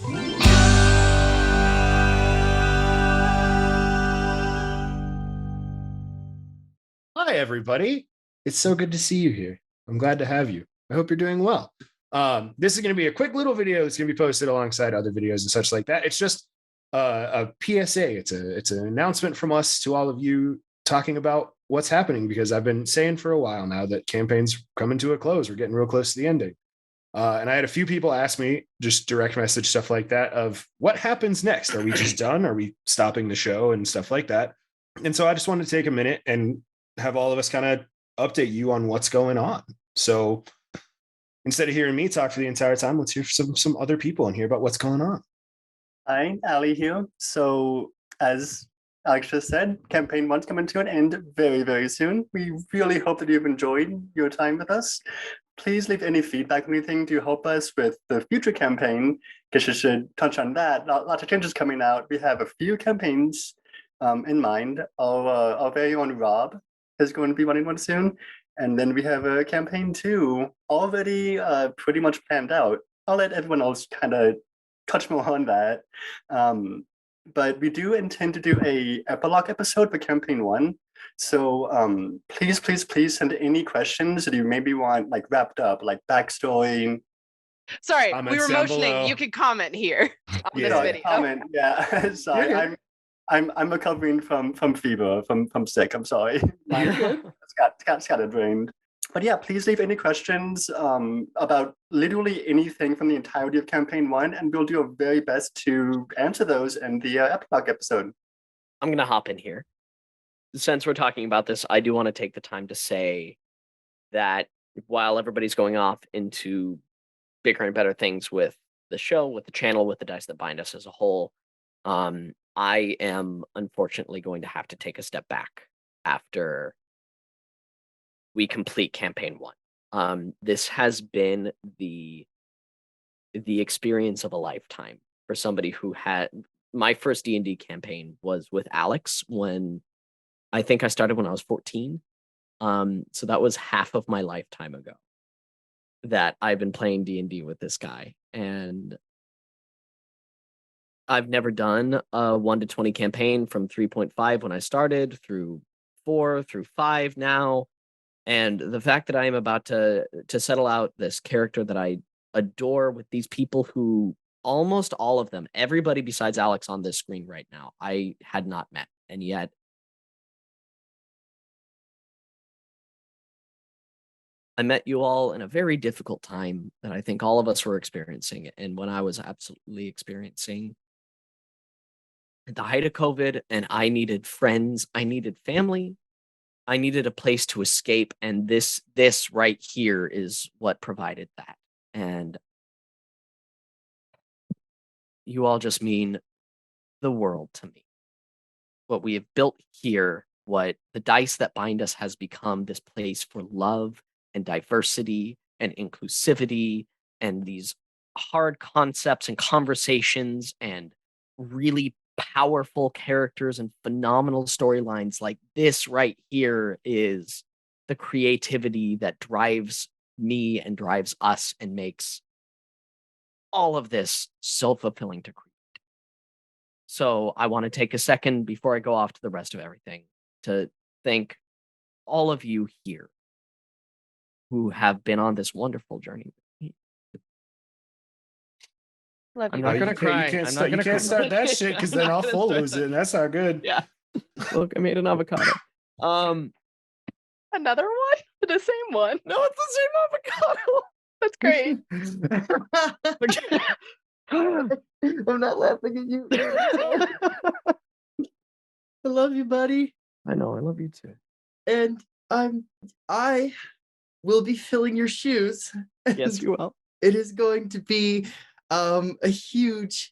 Hi, everybody. It's so good to see you here. I'm glad to have you. I hope you're doing well. This is going to be a quick little video that's going to be posted alongside other videos and such like that. It's just a PSA. It's an announcement from us to all of you talking about what's happening, because I've been saying for a while now that campaign's coming to a close. We're getting real close to the ending. And I had a few people ask me, just direct message, stuff like that, of what happens next? Are we just done? Are we stopping the show and stuff like that? And so I just wanted to take a minute and have all of us kind of update you on what's going on. So instead of hearing me talk for the entire time, let's hear some other people and hear about what's going on. Hi, Ali here. So as Alex just said, campaign 1's coming to an end very, very soon. We really hope that you've enjoyed your time with us. Please leave any feedback or anything to help us with the future campaign, because you should touch on that. Lots of changes coming out. We have a few campaigns in mind. Our very own Rob is going to be running one soon. And then we have a campaign 2 already pretty much planned out. I'll let everyone else kind of touch more on that. But we do intend to do a epilogue episode for campaign 1. So please send any questions that you maybe want like wrapped up, like backstory. Sorry, we were motioning. You can comment here on this video. Comment, yeah. Sorry, I'm recovering from fever, from sick. I'm sorry. It's got it drained. But yeah, please leave any questions about literally anything from the entirety of campaign 1, and we'll do our very best to answer those in the epilogue episode. I'm gonna hop in here. Since we're talking about this, I do want to take the time to say that while everybody's going off into bigger and better things with the show, with the channel, with the Dice That Bind Us as a whole, I am unfortunately going to have to take a step back after we complete campaign 1. This has been the experience of a lifetime for somebody who had. My first D&D campaign was with Alex when I think I started when I was 14. So that was half of my lifetime ago that I've been playing D&D with this guy. And I've never done a 1 to 20 campaign from 3.5 when I started through 4 through 5 now. And the fact that I am about to settle out this character that I adore with these people who almost all of them, everybody besides Alex on this screen right now, I had not met. And yet I met you all in a very difficult time that I think all of us were experiencing. And when I was absolutely experiencing at the height of COVID, and I needed friends, I needed family, I needed a place to escape. And this right here is what provided that. And you all just mean the world to me. What we have built here, what the Dice That Bind Us has become, this place for love and diversity and inclusivity and these hard concepts and conversations and really powerful characters and phenomenal storylines. Like this right here is the creativity that drives me and drives us and makes all of this so fulfilling to create. So I want to take a second before I go off to the rest of everything to thank all of you here who have been on this wonderful journey with me. I'm not gonna cry. You can't start that shit, because then I'll full lose it, and that's not good. Yeah. Look, I made an avocado. Another one? The same one? No, it's the same avocado. That's great. I'm not laughing at you. I love you, buddy. I know, I love you too. And I will be filling your shoes. Yes, you will. It is going to be a huge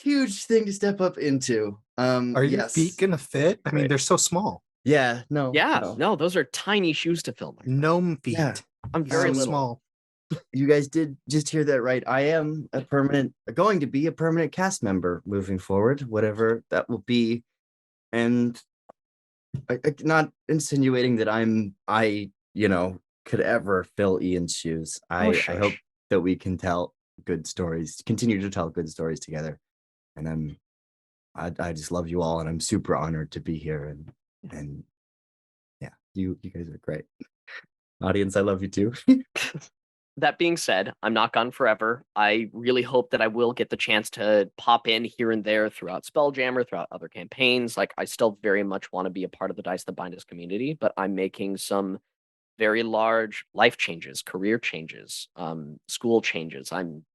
thing to step up into. Are your feet gonna fit? I mean, they're so small. Yeah, no. No, those are tiny shoes to fill. Gnome feet. Yeah. I'm very so little. small. You guys did just hear that right. I am going to be a permanent cast member moving forward, whatever that will be. And I not insinuating that I could ever fill Ian's shoes. I hope that we can tell good stories, continue to tell good stories together. And I just love you all, and I'm super honored to be here. And yeah, you guys are great. Audience, I love you too. That being said, I'm not gone forever. I really hope that I will get the chance to pop in here and there throughout Spelljammer, throughout other campaigns. Like, I still very much want to be a part of the Dice That Bind Us community, but I'm making some very large life changes, career changes, school changes. I'm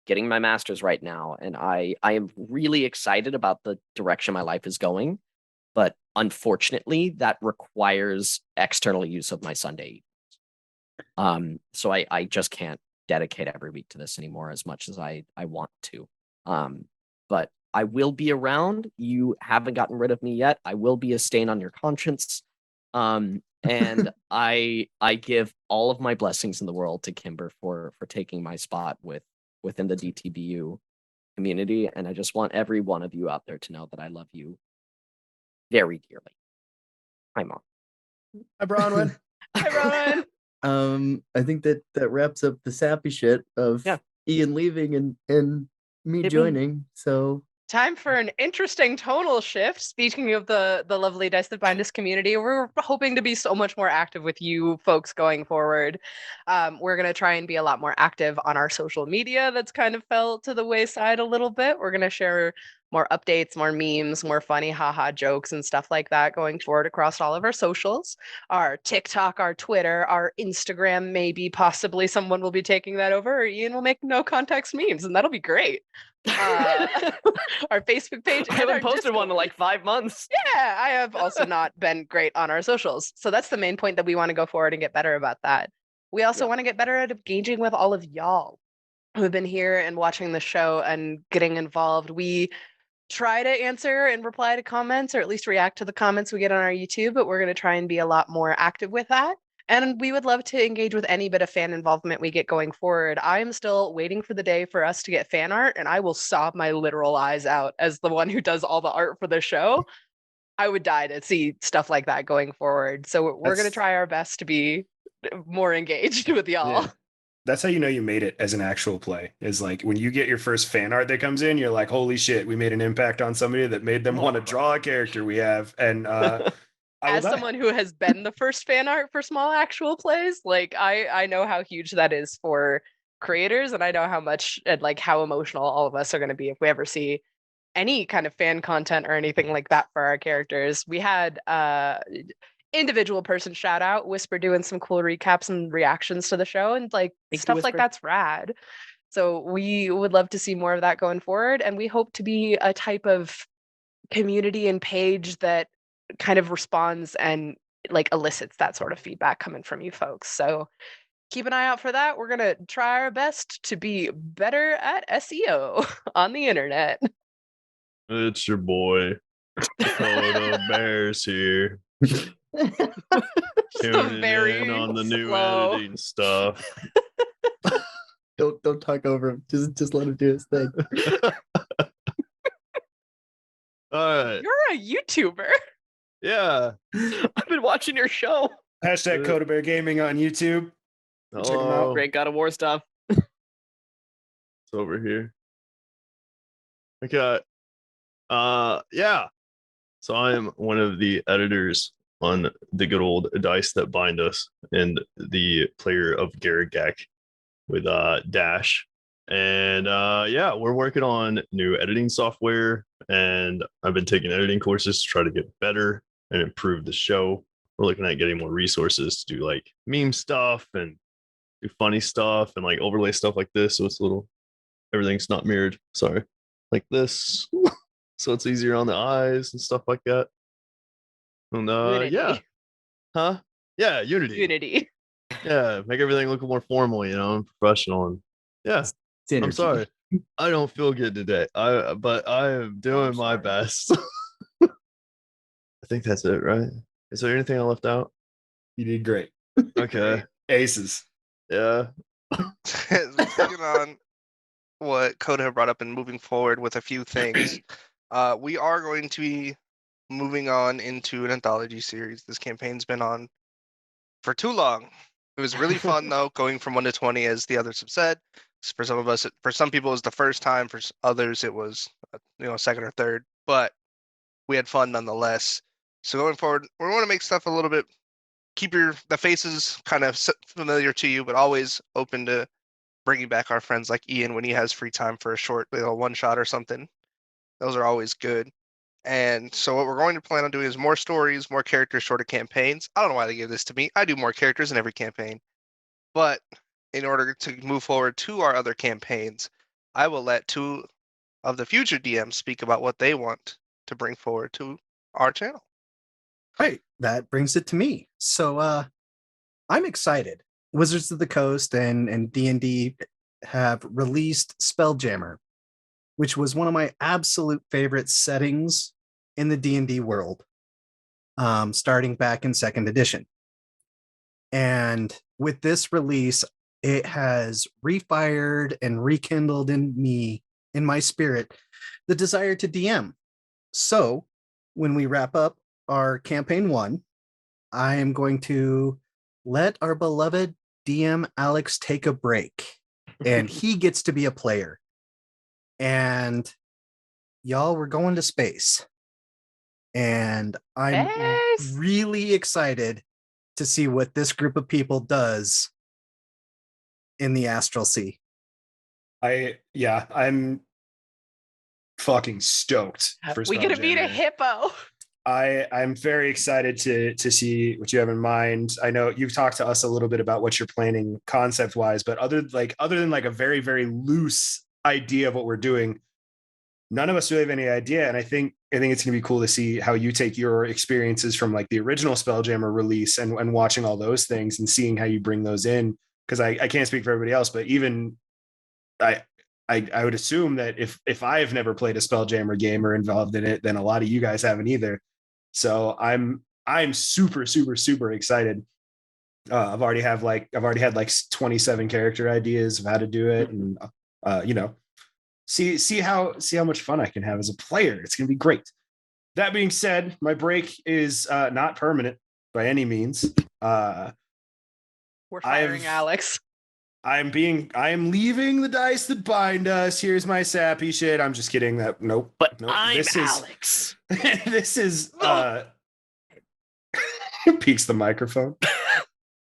getting my master's right now, and I am really excited about the direction my life is going. But unfortunately, that requires external use of my Sunday. So I just can't dedicate every week to this anymore as much as I want to. But I will be around. You haven't gotten rid of me yet. I will be a stain on your conscience. And I give all of my blessings in the world to Kimber for taking my spot within the DTBU community. And I just want every one of you out there to know that I love you very dearly. Hi, Mom. Hi, Bronwyn. Hi, Bronwyn. I think that wraps up the sappy shit of Ian leaving and me joining. So time for an interesting tonal shift. Speaking of the lovely Dice That Bind Us community, we're hoping to be so much more active with you folks going forward. We're going to try and be a lot more active on our social media that's kind of fell to the wayside a little bit. We're going to share more updates, more memes, more funny haha jokes and stuff like that going forward across all of our socials, our TikTok, our Twitter, our Instagram. Maybe possibly someone will be taking that over, or Ian will make no context memes, and that'll be great. Our Facebook page. I haven't posted one in like 5 months. Yeah, I have also not been great on our socials. So that's the main point, that we want to go forward and get better about that. We also want to get better at engaging with all of y'all who have been here and watching the show and getting involved. We try to answer and reply to comments, or at least react to the comments we get on our YouTube, but we're going to try and be a lot more active with that. And we would love to engage with any bit of fan involvement we get going forward. I am still waiting for the day for us to get fan art, and I will sob my literal eyes out as the one who does all the art for the show. I would die to see stuff like that going forward. So we're going to try our best to be more engaged with y'all. Yeah. That's how you know you made it as an actual play, is like when you get your first fan art that comes in, you're like, holy shit, we made an impact on somebody that made them want to draw a character we have. And as someone who has been the first fan art for small actual plays, like I know how huge that is for creators, and I know how much and like how emotional all of us are going to be if we ever see any kind of fan content or anything like that for our characters. We had individual person shout out Whisper doing some cool recaps and reactions to the show, and like stuff like that's rad. So we would love to see more of that going forward, and we hope to be a type of community and page that kind of responds and like elicits that sort of feedback coming from you folks. So keep an eye out for that. We're gonna try our best to be better at SEO on the internet. It's your boy Photo Bears here. Tuning in on the new editing stuff. Don't talk over him. Just let him do his thing. All right. You're a YouTuber. Yeah. I've been watching your show. Hashtag Coda Bear Gaming on YouTube. Check them out. Great God of War stuff. It's over here. Okay. Yeah. So I am one of the editors on the good old Dice That Bind Us, and the player of Garagak with Dash. And yeah, we're working on new editing software, and I've been taking editing courses to try to get better and improve the show. We're looking at getting more resources to do like meme stuff and do funny stuff and like overlay stuff like this, so it's a little, everything's not mirrored, sorry, like this. So it's easier on the eyes and stuff like that. And yeah. Huh? Yeah, Unity. Yeah, make everything look more formal, you know, and professional. And yeah, I'm sorry. I don't feel good today. But I am doing my best. I think that's it, right? Is there anything I left out? You did great. Okay. Aces. Yeah. Speaking on what Coda had brought up and moving forward with a few things, we are going to be moving on into an anthology series. This campaign's been on for too long. It was really fun though, going from 1 to 20, as the others have said. For some of us, for some people, it was the first time. For others, it was second or third. But we had fun nonetheless. So going forward, we want to make stuff a little bit, keep the faces kind of familiar to you, but always open to bringing back our friends like Ian when he has free time for a short one shot or something. Those are always good. And so what we're going to plan on doing is more stories, more characters, shorter campaigns. I don't know why they gave this to me. I do more characters in every campaign. But in order to move forward to our other campaigns, I will let 2 of the future DMs speak about what they want to bring forward to our channel. Right. That brings it to me. So I'm excited. Wizards of the Coast and D&D have released Spelljammer, which was one of my absolute favorite settings in the D&D world, starting back in 2nd edition. And with this release, it has refired and rekindled in me, in my spirit, the desire to DM. So when we wrap up our campaign 1, I am going to let our beloved DM Alex take a break, and he gets to be a player. And y'all, we're going to space. And I'm really excited to see what this group of people does in the astral sea. I'm fucking stoked for We get to beat a hippo. I'm very excited to see what you have in mind. I know you've talked to us a little bit about what you're planning concept wise, but other than like a very, very loose idea of what we're doing, none of us really have any idea. And I think it's gonna be cool to see how you take your experiences from like the original Spelljammer release and watching all those things and seeing how you bring those in. Because I can't speak for everybody else, but even I would assume that if I've never played a Spelljammer game or involved in it, then a lot of you guys haven't either. So I'm super, super, super excited. I've already had like 27 character ideas of how to do it, and see how much fun I can have as a player. It's gonna be great. That being said, my break is not permanent by any means. We're firing Alex. I am leaving the dice that bind us. Here's my sappy shit. I'm just kidding. Nope. I'm Alex. This is peeks the microphone.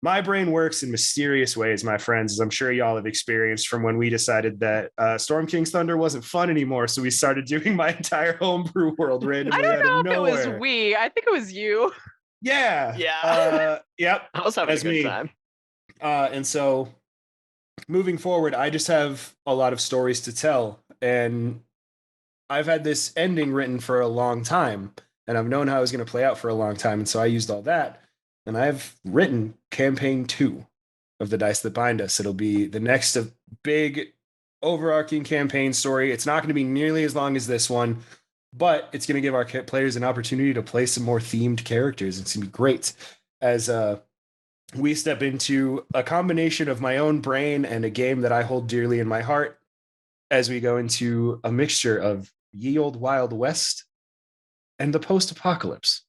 My brain works in mysterious ways, my friends, as I'm sure y'all have experienced from when we decided that Storm King's Thunder wasn't fun anymore. So we started doing my entire homebrew world randomly out of nowhere. I don't know if it was we. I think it was you. Yeah. Yep. I was having a good time. And so moving forward, I just have a lot of stories to tell. And I've had this ending written for a long time. And I've known how it was going to play out for a long time. And so I used all that. And I've written campaign 2 of The Dice That Bind Us. It'll be the next big overarching campaign story. It's not going to be nearly as long as this one, but it's going to give our players an opportunity to play some more themed characters. It's going to be great as we step into a combination of my own brain and a game that I hold dearly in my heart as we go into a mixture of Ye Olde Wild West and the post-apocalypse.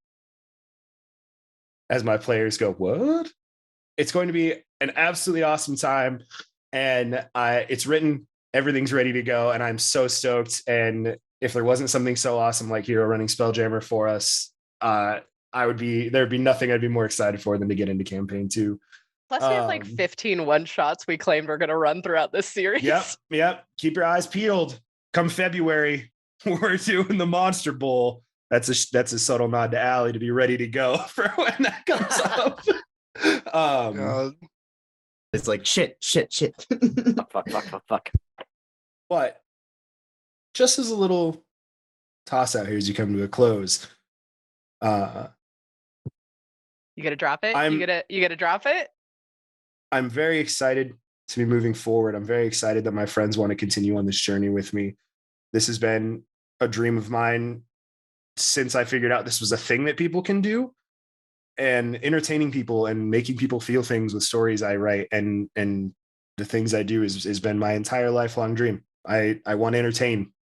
As my players go, what? It's going to be an absolutely awesome time. And it's written, everything's ready to go. And I'm so stoked. And if there wasn't something so awesome like Hero running Spelljammer for us, there'd be nothing I'd be more excited for than to get into campaign 2. Plus, we have like 15 one-shots we claimed we're going to run throughout this series. Yep. Keep your eyes peeled. Come February, we're doing the Monster Bowl. That's a subtle nod to Allie to be ready to go for when that comes up. It's like shit. Fuck. But just as a little toss out here as you come to a close, you gonna drop it? You gonna drop it? I'm very excited to be moving forward. I'm very excited that my friends want to continue on this journey with me. This has been a dream of mine since I figured out this was a thing that people can do, and entertaining people and making people feel things with stories I write and the things I do has been my entire lifelong dream. I want to entertain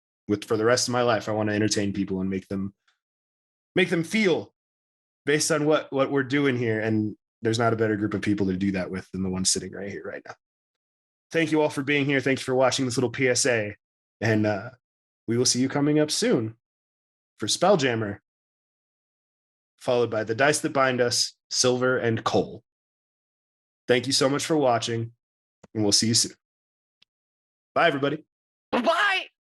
for the rest of my life. I want to entertain people and make them feel based on what we're doing here. And there's not a better group of people to do that with than the one sitting right here, right now. thank you all for being here. Thank you for watching this little PSA. And we will see you coming up soon for Spelljammer, followed by The Dice That Bind Us, Silver, and Coal. Thank you so much for watching, and we'll see you soon. Bye, everybody. Bye.